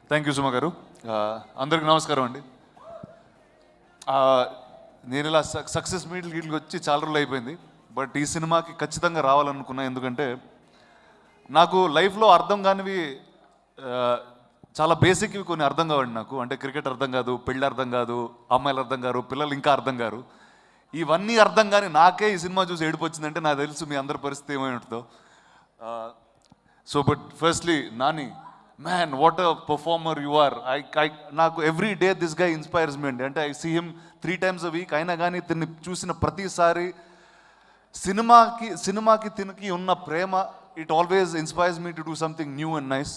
Thank you Suma గారు. అందరికి నమస్కారం అండి. నేను ఇలా సక్సెస్ మీట్లకి వచ్చి చాలా రోజులు అయిపోయింది. బట్ ఈ సినిమాకి ఖచ్చితంగా రావాలనుకున్నా. ఎందుకంటే నాకు లైఫ్లో అర్థం కానివి చాలా బేసిక్వి కొన్ని అర్థం కావండి నాకు. అంటే క్రికెట్ అర్థం కాదు, పెళ్ళి అర్థం కాదు, అమ్మాయిలు అర్థం కారు, పిల్లలు ఇంకా అర్థం కారు. ఇవన్నీ అర్థం కానీ నాకే ఈ సినిమా చూసి ఏడుపు వచ్చిందంటే నాకు తెలుసు మీ అందరి పరిస్థితి ఏమై ఉంటుందో. So but firstly Nani, man what a performer you are. నాకు every day this guy inspires me అండి. అంటే I see him 3 times a week. అయినా కానీ తిని చూసిన ప్రతిసారి సినిమాకి తినకి ఉన్న ప్రేమ, it always inspires me to do something new and nice.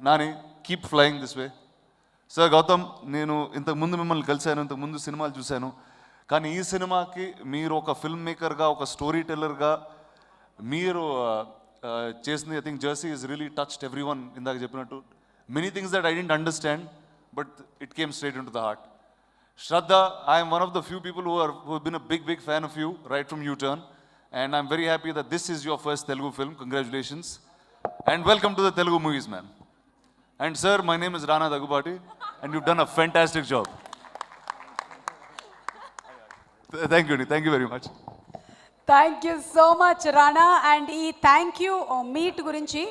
Nani, keep flying this way. Sir Gautham, నేను ఇంతకుముందు మిమ్మల్ని కలిశాను, ఇంతకుముందు సినిమాలు చూశాను. కానీ ఈ సినిమాకి మీరు ఒక ఫిల్మ్ మేకర్గా, ఒక స్టోరీ టెల్లర్గా మీరు చేసింది, I think Jersey is really touched everyone. ఇందాక చెప్పినట్టు many things that I don't understand, but it came straight into the heart. Shraddha, I am one of the few people who have been a big fan of you right from U-Turn, and I'm very happy that this is your first Telugu film. Congratulations and welcome to the Telugu movies, man. And sir, my name is Rana Daggubati and you've done a fantastic job. Thank you very much. Thank you so much, Rana. And thank you meet gurinchi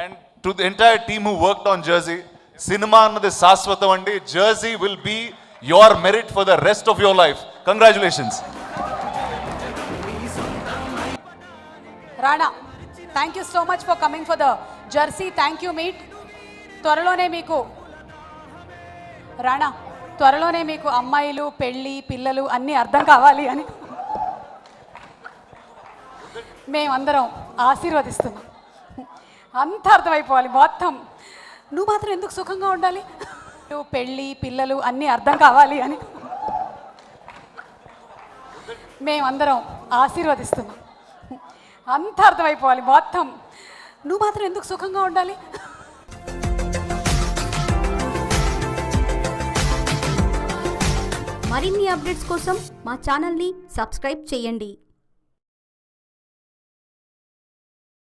and to the entire team who worked on Jersey. Cinema annadi శాశ్వతం అండి. Jersey will be your merit for the rest of your life. Congratulations. Rana, thank you so much for coming for the Jersey. Thank you meet. త్వరలోనే మీకు రాణా, త్వరలోనే మీకు అమ్మాయిలు, పెళ్ళి, పిల్లలు అన్నీ అర్థం కావాలి అని మేమందరం ఆశీర్వదిస్తున్నాం. అంత అర్థమైపోవాలి మొత్తం. నువ్వు మాత్రం ఎందుకు సుఖంగా ఉండాలి? పెళ్ళి, పిల్లలు అన్నీ అర్థం కావాలి అని మేమందరం ఆశీర్వదిస్తున్నాం. అంత అర్థమైపోవాలి మొత్తం. నువ్వు మాత్రం ఎందుకు సుఖంగా ఉండాలి? మరిన్ని అప్డేట్స్ కోసం మా ఛానల్ని సబ్స్క్రైబ్ చేయండి.